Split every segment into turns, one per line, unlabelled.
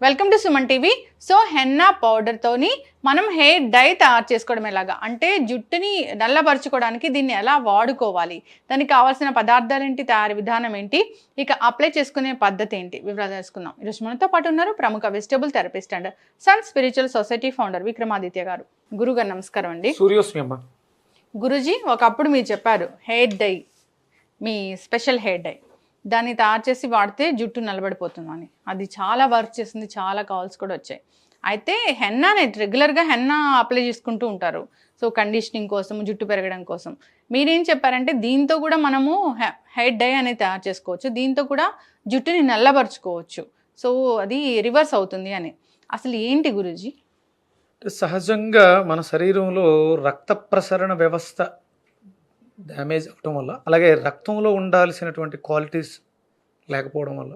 Welcome to Suman TV. So henna పౌడర్తోని మనం hair die తయారు చేసుకోవడం ఎలాగా, అంటే జుట్టుని నల్లబరుచుకోవడానికి దీన్ని ఎలా వాడుకోవాలి, దానికి కావాల్సిన పదార్థాలు ఏంటి, తయారీ విధానం ఏంటి, ఇక అప్లై చేసుకునే పద్ధతి ఏంటి, వివరాలు తెలుసుకుందాం. ఈరోజు మనతో పాటు ఉన్నారు ప్రముఖ vegetable therapist and sun spiritual society founder Vikramaditya గారు. గురుగారు నమస్కారం అండి.
సూర్యోస్మి అమ్మ.
గురుజీ, ఒకప్పుడు మీరు చెప్పారు హెయిర్ డై, మీ స్పెషల్ హెయిర్ డై దాన్ని తయారు చేసి వాడితే జుట్టు నలబడిపోతుందని. అది చాలా వర్క్ చేసింది, చాలా కాల్స్ కూడా వచ్చాయి. అయితే హెన్నాని రెగ్యులర్గా హెన్నా అప్లై చేసుకుంటూ ఉంటారు, సో కండిషనింగ్ కోసం, జుట్టు పెరగడం కోసం. మీరేం చెప్పారంటే దీంతో కూడా మనము హెయిర్ డై అనేది తయారు చేసుకోవచ్చు, దీంతో కూడా జుట్టుని నల్లబరుచుకోవచ్చు, సో అది రివర్స్ అవుతుంది అని. అసలు ఏంటి గురూజీ?
సహజంగా మన శరీరంలో రక్త ప్రసరణ వ్యవస్థ డ్యామేజ్ అవటం వల్ల, అలాగే రక్తంలో ఉండాల్సినటువంటి క్వాలిటీస్ లేకపోవడం వల్ల,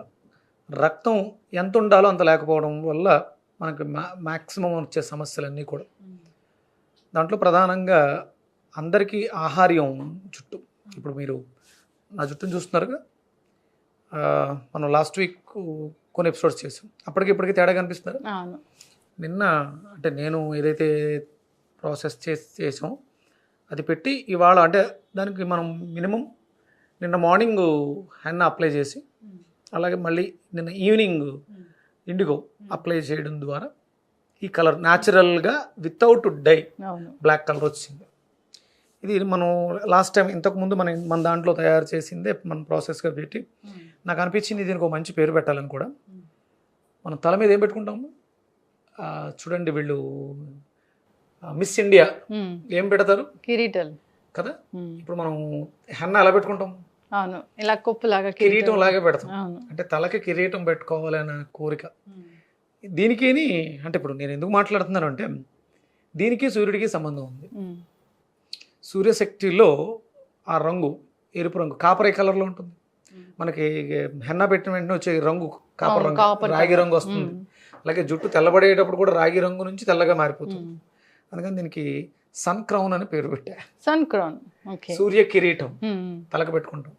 రక్తం ఎంత ఉండాలో అంత లేకపోవడం వల్ల మనకి మ్యాక్సిమం వచ్చే సమస్యలన్నీ కూడా. దాంట్లో ప్రధానంగా అందరికీ ఆహార్యం జుట్టు. ఇప్పుడు మీరు నా జుట్టును చూస్తున్నారుగా, మనం లాస్ట్ వీక్ కొన్ని ఎపిసోడ్స్ చేసాం, ఇప్పటికీ తేడా కనిపిస్తున్నారు. నిన్న అంటే నేను ఏదైతే ప్రాసెస్ చేసాం అది పెట్టి ఇవాళ, అంటే దానికి మనం మినిమం నిన్న మార్నింగ్ హెన్నా అప్లై చేసి, అలాగే మళ్ళీ నిన్న ఈవినింగ్ ఇండిగో అప్లై చేయడం ద్వారా ఈ కలర్ న్యాచురల్గా వితౌట్ డై బ్లాక్ కలర్ వచ్చింది. ఇది మనం లాస్ట్ టైం ఇంతకుముందు మన దాంట్లో తయారు చేసిందే మనం ప్రాసెస్గా పెట్టి, నాకు అనిపించింది దీనికి ఒక మంచి పేరు పెట్టాలని కూడా. మనం తల మీద ఏం పెట్టుకుంటాము చూడండి, వీళ్ళు మిస్ ఇండియా ఏం పెడతారు,
కిరీటాలు
కదా. ఇప్పుడు మనం హెన్నా ఎలా పెట్టుకుంటాం,
అవును, ఇలా కొప్పులాగా
కిరీటం లాగే పెడతాం. అంటే తలకి కిరీటం పెట్టుకోవాలనే కోరిక దీనికి. అంటే ఇప్పుడు నేను ఎందుకు మాట్లాడుతున్నాను అంటే, దీనికి సూర్యుడికి సంబంధం ఉంది. సూర్యశక్తిలో ఆ రంగు ఎరుపు రంగు, కాపర్ కలర్లో ఉంటుంది. మనకి హెన్నా పెట్టిన వెంటనే వచ్చే రంగు కాపర్ రంగు, రాగి రంగు వస్తుంది. అలాగే జుట్టు తెల్లబడేటప్పుడు కూడా రాగి రంగు నుంచి తెల్లగా మారిపోతుంది. అందుకని దీనికి సన్ క్రౌన్ అని పేరు పెట్టా.
సన్ క్రౌన్,
సూర్య కిరీటం తలకు పెట్టుకుంటాం,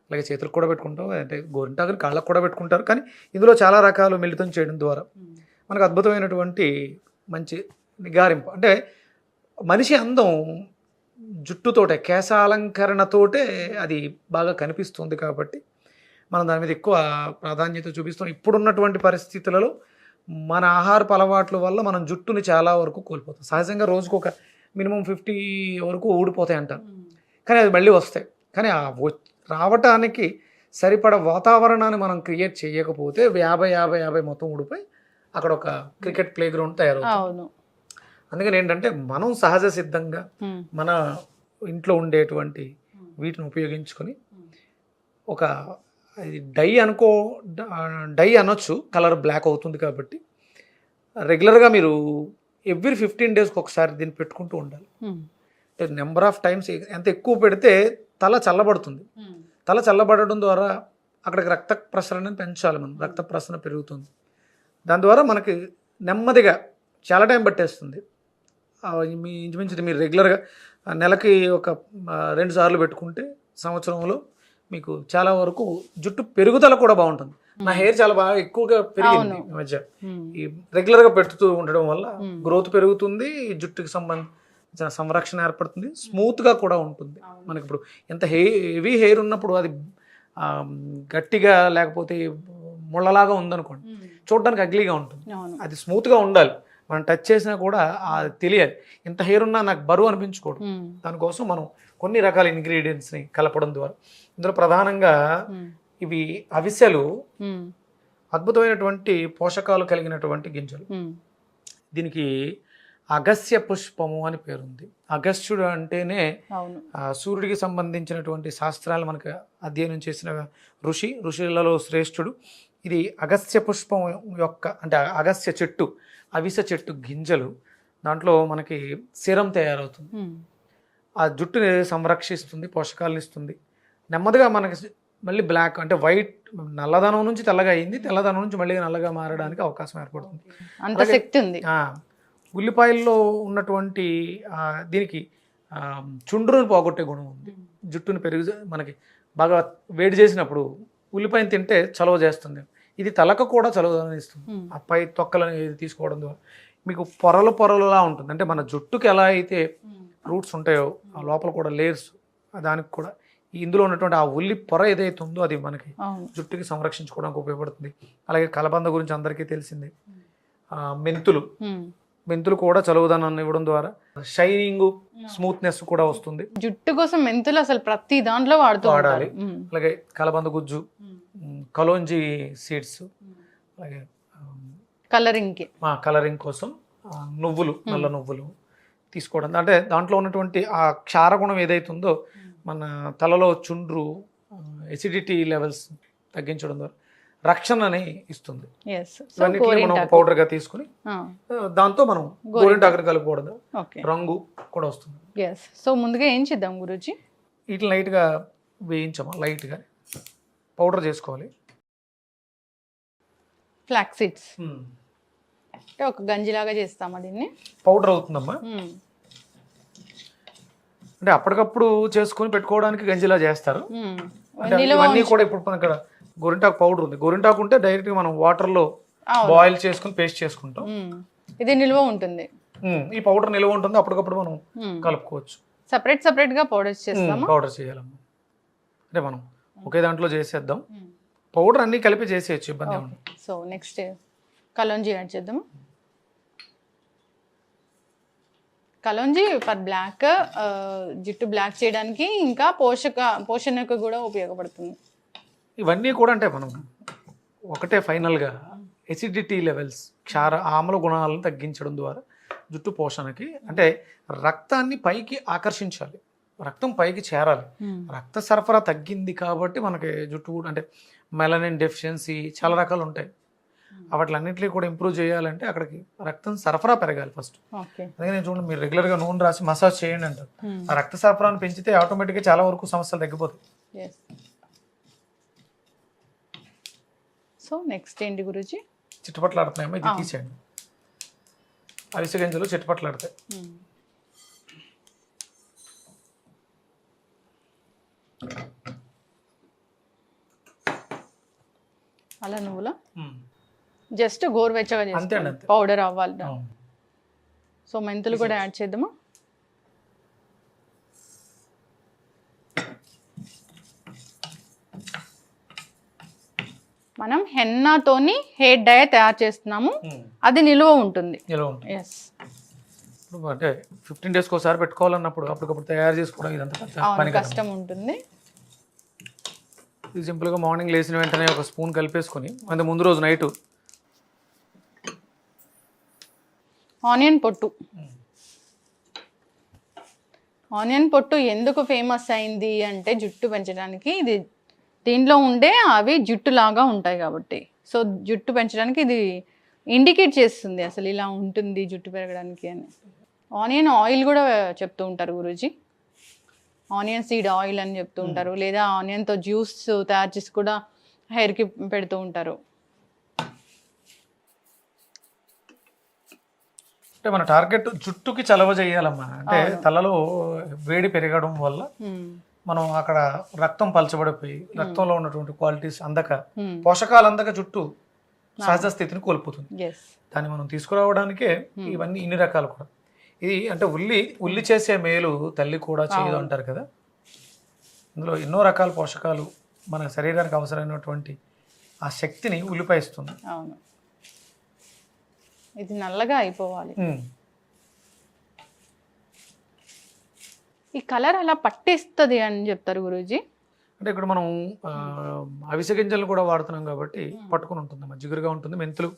అలాగే చేతులకు కూడా పెట్టుకుంటాం, అంటే గోరింటాకుని కాళ్ళకు కూడా పెట్టుకుంటారు. కానీ ఇందులో చాలా రకాలు మిళితం చేయడం ద్వారా మనకు అద్భుతమైనటువంటి మంచి నిగారింపు. అంటే మనిషి అందం జుట్టుతోటే, కేశాలంకరణతోటే అది బాగా కనిపిస్తుంది. కాబట్టి మనం దాని మీద ఎక్కువ ప్రాధాన్యత చూపిస్తాం. ఇప్పుడున్నటువంటి పరిస్థితులలో మన ఆహారపు అలవాట్ల వల్ల మనం జుట్టుని చాలా వరకు కోల్పోతాం. సహజంగా రోజుకు ఒక మినిమం 50 వరకు ఊడిపోతాయి అంటారు, కానీ అది మళ్ళీ వస్తాయి. కానీ రావటానికి సరిపడ వాతావరణాన్ని మనం క్రియేట్ చేయకపోతే 50 మొత్తం ఊడిపోయి అక్కడ ఒక క్రికెట్ ప్లే గ్రౌండ్ తయారవుతుంది. అందుకని ఏంటంటే మనం సహజ సిద్ధంగా మన ఇంట్లో ఉండేటువంటి వీటిని ఉపయోగించుకొని ఒక డై అనొచ్చు, కలర్ బ్లాక్ అవుతుంది. కాబట్టి రెగ్యులర్గా మీరు ఎవ్రీ 15 డేస్కి ఒకసారి దీన్ని పెట్టుకుంటూ ఉండాలి. నెంబర్ ఆఫ్ టైమ్స్ ఎంత ఎక్కువ పెడితే తల చల్లబడుతుంది. తల చల్లబడడం ద్వారా అక్కడికి రక్త ప్రసరణని పెంచాలి మనం, రక్త ప్రసరణ పెరుగుతుంది. దాని ద్వారా మనకి నెమ్మదిగా చాలా టైం పట్టేస్తుంది. ఇంచుమించు మీరు రెగ్యులర్గా నెలకి ఒక 2 సార్లు పెట్టుకుంటే సంవత్సరంలో మీకు చాలా వరకు జుట్టు పెరుగుదల కూడా బాగుంటుంది. నా హెయిర్ చాలా బాగా ఎక్కువగా పెరిగింది ఈ మధ్య. ఈ రెగ్యులర్గా పెడుతూ ఉండడం వల్ల గ్రోత్ పెరుగుతుంది, జుట్టుకి సంబంధించిన సంరక్షణ ఏర్పడుతుంది, స్మూత్గా కూడా ఉంటుంది. మనకి ఇప్పుడు ఎంత హెవీ హెయిర్ ఉన్నప్పుడు అది గట్టిగా లేకపోతే ముళ్ళలాగా ఉందనుకోండి, చూడడానికి అగ్లీగా ఉంటుంది. అది స్మూత్గా ఉండాలి, మనం టచ్ చేసినా కూడా అది తెలియాలి. ఇంత హెయిర్ ఉన్నా నాకు బరువు అనిపించకూడదు. దానికోసం మనం కొన్ని రకాల ఇంగ్రీడియంట్స్ని కలపడం ద్వారా, ఇందులో ప్రధానంగా ఇవి అవిసెలు, అద్భుతమైనటువంటి పోషకాలు కలిగినటువంటి గింజలు. దీనికి అగస్య పుష్పము అని పేరుంది. అగస్త్యుడు అంటేనే సూర్యుడికి సంబంధించినటువంటి శాస్త్రాలు మనకు అధ్యయనం చేసిన ఋషులలో శ్రేష్ఠుడు. ఇది అగస్త్య పుష్పం యొక్క, అంటే అగస్త్య చెట్టు, అవిసె చెట్టు గింజలు. దాంట్లో మనకి సిరం తయారవుతుంది, ఆ జుట్టుని సంరక్షిస్తుంది, పోషకాలను ఇస్తుంది. నెమ్మదిగా మనకి మళ్ళీ బ్లాక్, అంటే వైట్, నల్లదనం నుంచి తెల్లగా అయింది, తెల్లదనం నుంచి మళ్ళీ నల్లగా మారడానికి అవకాశం ఏర్పడుతుంది.
అంత శక్తి ఉంది.
ఉల్లిపాయల్లో ఉన్నటువంటి దీనికి చుండ్రుని పోగొట్టే గుణం ఉంది. జుట్టుని మనకి బాగా వేడి చేసినప్పుడు ఉల్లిపాయను తింటే చలవ చేస్తుంది. ఇది తలకు కూడా చలువదనాన్ని ఇస్తుంది. ఆ పై తొక్కలని తీసుకోవడం ద్వారా మీకు పొరలులా ఉంటుంది. అంటే మన జుట్టుకి ఎలా అయితే రూట్స్ ఉంటాయో ఆ లోపల కూడా లేయర్స్, దానికి కూడా ఇందులో ఉన్నటువంటి ఆ ఉల్లి పొర ఏదైతే ఉందో అది మనకి జుట్టుకి సంరక్షించుకోవడానికి ఉపయోగపడుతుంది. అలాగే కలబంద గురించి అందరికీ తెలిసింది. మెంతులు కూడా చలువదనాన్ని ఇవ్వడం ద్వారా షైనింగ్, స్మూత్నెస్ కూడా వస్తుంది.
జుట్టు కోసం మెంతులు అసలు ప్రతి దాంట్లో వాడాలి.
అలాగే కలబంద గుజ్జు, కలోంజీ సీడ్స్, అలాగే కలరింగ్ కోసం నువ్వులు, నల్ల నువ్వులు తీసుకోవడం. అంటే దాంట్లో ఉన్నటువంటి ఆ క్షారగుణం ఏదైతే ఉందో మన తలలో చుండ్రు, ఎసిడిటీ లెవెల్స్ తగ్గించడం ద్వారా రక్షణని ఇస్తుంది. ఇవన్నిటిని మనం పౌడర్గా తీసుకుని దాంతో మనం గోరింటాకుని కలుపుకోవడం రంగు కూడా వస్తుంది.
సో ముందుగా ఏం చేద్దాం గురూజీ?
వీటిని లైట్గా వేయించమా, లైట్గా పౌడర్ చేసుకోవాలి.
ఫ్లాక్స్ సీడ్స్ అంటే ఒక గంజిలాగా చేస్తామా దీన్ని?
పౌడర్ అవుతుందమ్మా. అంటే అప్పటికప్పుడు చేసుకుని పెట్టుకోవడానికి గంజిలా చేస్తారు. ఇవన్నీ కూడా ఇప్పుడు ఇక్కడ గోరింటాకు పౌడర్ ఉంది. గోరింటాకు ఉంటే డైరెక్ట్గా మనం వాటర్లో బాయిల్ చేసుకుని పేస్ట్ చేసుకుంటాం.
ఇది నిల్వ ఉంటుంది.
ఈ పౌడర్ నిల్వ ఉంటుంది, అప్పటికప్పుడు మనం కలుపుకోవచ్చు.
సపరేట్ గా పౌడర్
చేయాలమ్మా. అంటే మనం ఒకే దాంట్లో చేసేద్దాం. పౌడర్ అన్ని కలిపి చేసేయచ్చు, ఇబ్బంది ఏమి.
సో నెక్స్ట్ కలోంజీ యాడ్ చేద్దాం. కలోంజీ ఫర్ బ్లాక్, జుట్టు బ్లాక్ చేయడానికి, ఇంకా పోషణకు కూడా ఉపయోగపడుతుంది.
ఇవన్నీ కూడా అంటే మనం ఒకటే ఫైనల్గా ఎసిడిటీ లెవెల్స్, ఆమ్ల గుణాలను తగ్గించడం ద్వారా జుట్టు పోషణకి, అంటే రక్తాన్ని పైకి ఆకర్షించాలి, రక్తం పైకి చేరాలి. రక్త సరఫరా తగ్గింది కాబట్టి మనకి జుట్టు అంటే మెలనిన్ డెఫిషియన్సీ చాలా రకాలు ఉంటాయి. వాటిలన్నింటినీ కూడా ఇంప్రూవ్ చేయాలంటే అక్కడికి రక్తం సరఫరా పెరగాలి ఫస్ట్. అందుకే నేను చూడండి, మీరు రెగ్యులర్గా నూనె రాసి మసాజ్ చేయండి అంటారు. ఆ రక్త సరఫరాను పెంచితే ఆటోమేటిక్గా చాలా వరకు సమస్యలు తగ్గిపోతాయి.
సో నెక్స్ట్ ఏంటి గురూజీ?
చిట్టుపట్లాడుతున్నాయేమో, ఇది తీసేయండి. అవిసె గింజలు చిట్టుపట్లాడతాయి.
అలా నువ్వులా జస్ట్ గోరువెచ్చగా చేస్తాను, పౌడర్ అవ్వాలి. సో మెంతులు కూడా యాడ్ చేద్దామా? మనం హెన్నాతోని హెయిర్ డై తయారు చేస్తున్నాము, అది నిల్వ ఉంటుంది.
అంటే 15 days ఒకసారి పెట్టుకోవాలన్నప్పుడు అప్పటికప్పుడు తయారు చేసుకోవడం ఇదంతా
కష్టం ఉంటుంది.
ఇది సింపుల్గా మార్నింగ్ లేచిన వెంటనే ఒక స్పూన్ కలిపేసుకొని, అంటే ముందు రోజు నైట్
ఆనియన్ పొట్టు ఎందుకు ఫేమస్ అయింది అంటే జుట్టు పెంచడానికి. ఇది దీంట్లో ఉండే అవి జుట్టు లాగా ఉంటాయి కాబట్టి, సో జుట్టు పెంచడానికి ఇది ఇండికేట్ చేస్తుంది అసలు ఇలా ఉంటుంది జుట్టు పెరగడానికి అని. ఆనియన్ ఆయిల్ కూడా చెప్తూ ఉంటారు గురూజీ, ఆనియన్ సీడ్ ఆయిల్ అని చెప్తూ ఉంటారు, లేదా ఆనియన్తో జ్యూస్ తయారు చేసి కూడా హెయిర్కి పెడుతూ ఉంటారు.
అంటే మన టార్గెట్ జుట్టుకి చలవ చేయాలమ్మా. అంటే తలలో వేడి పెరగడం వల్ల మనం అక్కడ రక్తం పలచబడిపోయి రక్తంలో ఉన్నటువంటి క్వాలిటీస్ అందక, పోషకాలు అందక జుట్టు సహజ స్థితిని కోల్పోతుంది. దాన్ని మనం తీసుకురావడానికే ఇవన్నీ ఇన్ని రకాలు కూడా. ఇది అంటే ఉల్లి చేసే మేలు తల్లి కూడా చేయదు అంటారు కదా. ఇందులో ఎన్నో రకాల పోషకాలు మన శరీరానికి అవసరమైనటువంటి ఆ శక్తిని ఉల్లిపాయ ఇస్తుంది.
అవును, ఇది నల్లగా అయిపోవాలి. ఈ కలర్ అలా పట్టేస్తుంది అని చెప్తారు గురూజీ.
అంటే ఇక్కడ మనం అవిసె గింజలను కూడా వాడుతున్నాం కాబట్టి పట్టుకుని ఉంటుంది, జిగురుగా ఉంటుంది. మెంతులు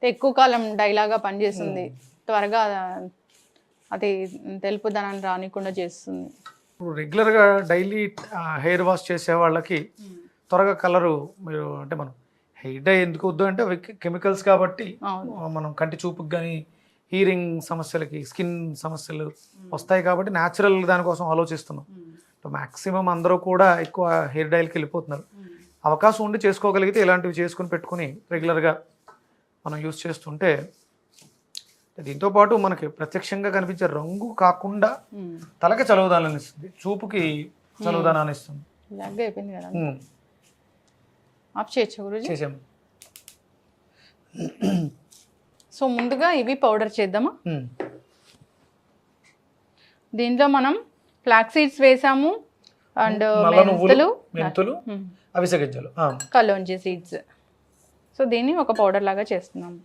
ఎక్కువ కాలం డైలాగా పనిచేస్తుంది, త్వరగా అది తెలుపుదనాన్ని రానికుండా చేస్తుంది.
ఇప్పుడు రెగ్యులర్గా డైలీ హెయిర్ వాష్ చేసే వాళ్ళకి త్వరగా కలరు, మీరు అంటే మనం హెయిర్ డై ఎందుకు వద్దు అంటే అవి కెమికల్స్ కాబట్టి మనం కంటి చూపుకి కానీ హీరింగ్ సమస్యలకి, స్కిన్ సమస్యలు వస్తాయి కాబట్టి న్యాచురల్ దానికోసం ఆలోచిస్తున్నాం. మ్యాక్సిమం అందరూ కూడా ఎక్కువ హెయిర్ డైల్కి వెళ్ళిపోతున్నారు. అవకాశం ఉండి చేసుకోగలిగితే ఇలాంటివి చేసుకుని పెట్టుకుని రెగ్యులర్గా మనం యూజ్ చేస్తుంటే, దీంతోపాటు మనకి ప్రత్యక్షంగా కనిపించే రంగు కాకుండా తలకి చలువదనాన్ని ఇస్తుంది, చూపుకి చలువదనాన్ని ఇస్తుంది.
ఆఫ్ చేయొచ్చు గురూజీ.
చేసాము.
సో ముందుగా ఇవి పౌడర్ చేద్దామా. దీంట్లో మనం ఫ్లాక్స్ సీడ్స్ వేసాము అండ్
మెంతులు, అవిసె గింజలు,
కలోంజీ సీడ్స్. సో దీన్ని ఒక పౌడర్ లాగా చేస్తున్నాము.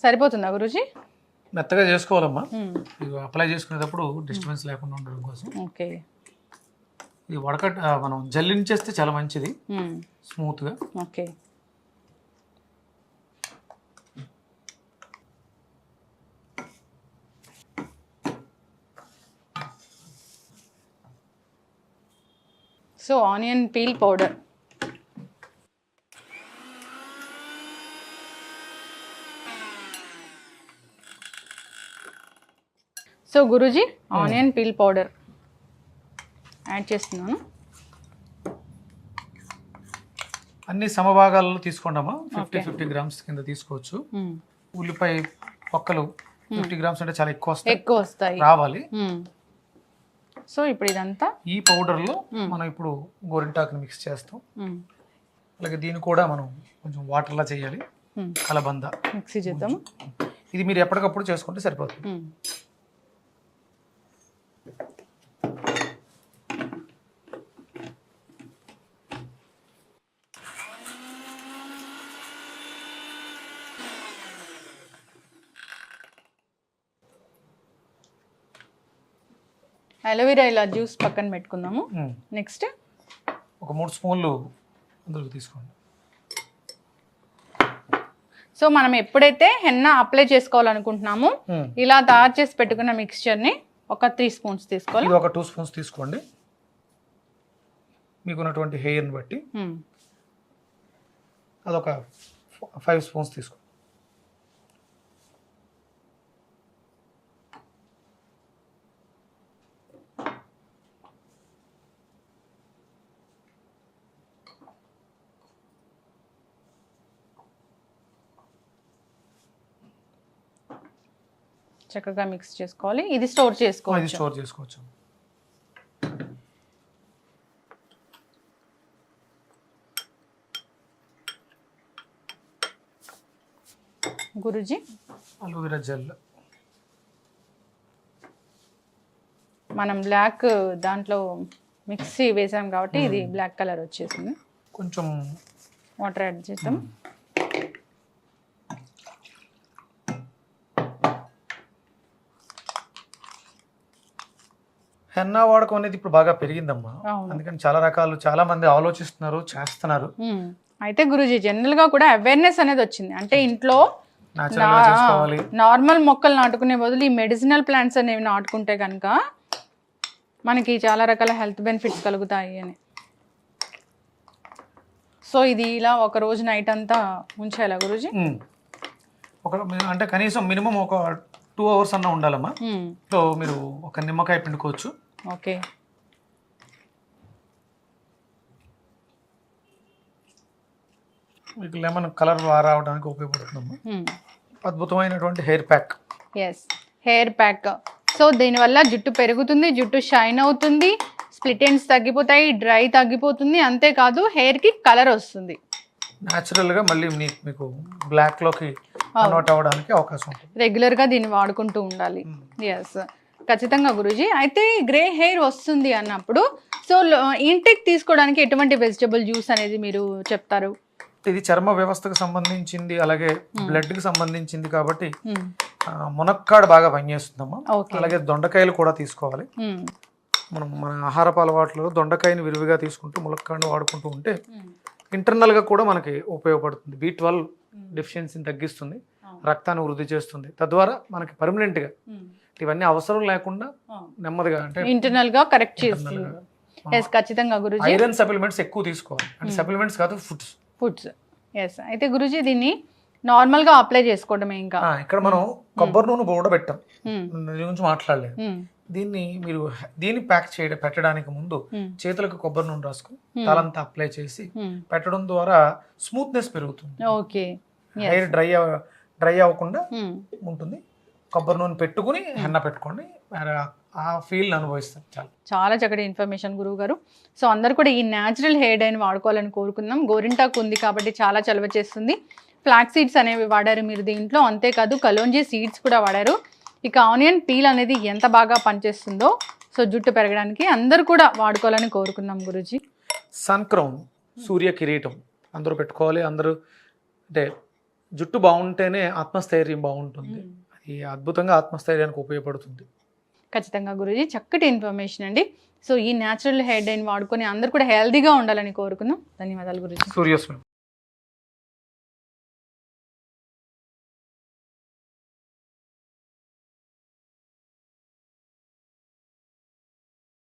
సరిపోతుందా గురూజీ?
మెత్తగా చేసుకోవాలమ్మా. ఇది అప్లై చేసుకునేటప్పుడు డిస్టర్బెన్స్ లేకుండా ఉండడం కోసం.
ఓకే.
ఇది మనం జల్లించేస్తే చాలా మంచిది, స్మూత్గా.
Okay. So onion peel powder. So Guruji onion peel powder add చేస్తున్నాను.
అన్ని సమభాగాలలో తీసుకోండమ్మా. 50 గ్రామ్స్ కింద తీసుకోవచ్చు. ఉల్లిపాయ పక్కలు 50 గ్రామ్స్ అంటే చాలా ఎక్కువ వస్తాయి, రావాలి.
సో ఇప్పుడు ఇదంతా
ఈ పౌడర్లో మనం ఇప్పుడు గోరింటాకుని మిక్స్ చేస్తాం. అలాగే దీన్ని కూడా మనం కొంచెం వాటర్లా చేయాలి, కలబంద
మిక్సీ చేద్దాము.
ఇది మీరు ఎప్పటికప్పుడు చేసుకుంటే సరిపోతుంది.
అలోవెరా ఇలా జ్యూస్ పక్కన పెట్టుకుందాము. నెక్స్ట్
ఒక 3 స్పూన్లు అందులో తీసుకోండి.
సో మనం ఎప్పుడైతే హెన్నా అప్లై చేసుకోవాలనుకుంటున్నామో ఇలా తయారు చేసి పెట్టుకున్న మిక్స్చర్ని ఒక 3 స్పూన్స్ తీసుకోవాలి.
ఇది ఒక 2 స్పూన్స్ తీసుకోండి మీకున్నటువంటి హెయిర్ని బట్టి. అదొక 5 స్పూన్స్ తీసుకోండి.
చక్కగా మిక్స్ చేసుకోవాలి. ఇది స్టోర్ చేసుకోవచ్చు. గురూజీ
అలోవెరా జెల్
మనం బ్లాక్ దాంట్లో మిక్సీ వేసాం కాబట్టి ఇది బ్లాక్ కలర్ వచ్చేసింది.
కొంచెం
వాటర్ యాడ్ చేద్దాం.
హెన్నా వాడకం అనేది ఇప్పుడు బాగా పెరిగిందమ్మా. అందుకని చాలా మంది ఆలోచిస్తున్నారు, చేస్తున్నారు.
అయితే గురూజీ జనరల్ గా కూడా అవేర్నెస్ అనేది వచ్చింది. అంటే ఇంట్లో
చేసుకోవాలి,
నార్మల్ మొక్కలు నాటుకునే బదులు ఈ మెడిసినల్ ప్లాంట్స్ అనేవి నాటుకుంటే కనుక మనకి చాలా రకాల హెల్త్ బెనిఫిట్స్ కలుగుతాయి అని. సో ఇది ఇలా ఒక రోజు నైట్ అంతా ఉంచేయాలా గురూజీ?
అంటే కనీసం మినిమం ఒక 2 అవర్స్ అన్నా ఉండాలమ్మా. సో మీరు ఒక నిమ్మకాయ పిండుకోవచ్చు.
ఓకే.
మీకు లెమన్ కలర్ రావడానికి ఉపయోగపడుతుందమ్మా. అద్భుతమైనటువంటి hair pack.
Hair pack. So దీనివల్ల జుట్టు పెరుగుతుంది, జుట్టు షైన్ అవుతుంది, స్ప్లిట్ ఎండ్స్ తగ్గిపోతాయి, డ్రై తగ్గిపోతుంది. అంతేకాదు హెయిర్కి కలర్ వస్తుంది.
న్యాచురల్గా మళ్ళీ మీకు బ్లాక్లోకి కన్వర్ట్ అవ్వడానికి అవకాశం ఉంటుంది.
రెగ్యులర్గా దీన్ని వాడుకుంటూ ఉండాలి. ఎస్ ఖచ్చితంగా గురూజీ. అయితే గ్రే హెయిర్ వస్తుంది అన్నప్పుడు సో ఇంటేక్ తీసుకోవడానికి ఎటువంటి వెజిటబుల్ జ్యూస్ అనేది మీరు చెప్తారు?
ఇది చర్మ వ్యవస్థకు సంబంధించింది, అలాగే బ్లడ్కి సంబంధించింది కాబట్టి మునక్కాడ బాగా పనిచేస్తుందమ్మా. అలాగే దొండకాయలు కూడా తీసుకోవాలి. మన ఆహారపు అలవాట్లలో దొండకాయని విరివిగా తీసుకుంటూ మునక్కాడని వాడుకుంటూ ఉంటే ఇంటర్నల్గా కూడా మనకి ఉపయోగపడుతుంది. B12 డెఫిషియన్సీని తగ్గిస్తుంది, రక్తాన్ని వృద్ధి చేస్తుంది. తద్వారా మనకి పర్మనెంట్గా ఇవన్నీ అవసరం లేకుండా నెమ్మదిగా అంటే
ఇంటర్నల్గా కరెక్ట్ చేస్తుంది. ఖచ్చితంగా గురూజీ.
ఐరన్ సప్లిమెంట్స్ ఎక్కువ తీసుకోవాలి. అంటే సప్లిమెంట్స్ కాదు, ఫుడ్స్.
ఎస్ అయితే గురూజీ దీన్ని నార్మల్గా అప్లై చేసుకోవడమే. ఇంకా ఇక్కడ
మనం కొబ్బరి నూనె కూడా పెట్టాం, దీని గురించి మాట్లాడలేదు. దీన్ని ప్యాక్ పెట్టడానికి ముందు చేతులకు కొబ్బరి నూనె రాసుకుని తలంతా అప్లై చేసి పెట్టడం ద్వారా స్మూత్నెస్ పెరుగుతుంది.
ఓకే.
హెయిర్ డ్రై అవ్వకుండా ఉంటుంది. కొబ్బరి నూనె పెట్టుకుని హెన్న పెట్టుకోండి. ఆ ఫీల్ని అనుభవిస్తాను చాలా.
చాలా చక్కటి ఇన్ఫర్మేషన్ గురువు గారు. సో అందరు కూడా ఈ న్యాచురల్ హెయిర్ డైని వాడుకోవాలని కోరుకుందాం. గోరింటాకు ఉంది కాబట్టి చాలా చలవ చేస్తుంది. ఫ్లాక్ సీడ్స్ అనేవి వాడారు మీరు దీంట్లో, అంతేకాదు కలోంజీ సీడ్స్ కూడా వాడారు. ఇక ఆనియన్ పీల్ అనేది ఎంత బాగా పనిచేస్తుందో సో జుట్టు పెరగడానికి అందరూ కూడా వాడుకోవాలని కోరుకుందాం గురూజీ.
సన్ క్రౌన్, సూర్య కిరీటం అందరూ పెట్టుకోవాలి. అందరూ అంటే జుట్టు బాగుంటేనే ఆత్మస్థైర్యం బాగుంటుంది. అది అద్భుతంగా ఆత్మస్థైర్యానికి ఉపయోగపడుతుంది.
ఖచ్చితంగా గురూజీ, చక్కటి ఇన్ఫర్మేషన్ అండి. సో ఈ న్యాచురల్ హెయిర్ డైని వాడుకొని అందరూ కూడా హెల్తీగా ఉండాలని కోరుకుందాం. ధన్యవాదాలు గురూజీ.
సూర్యోస్మి.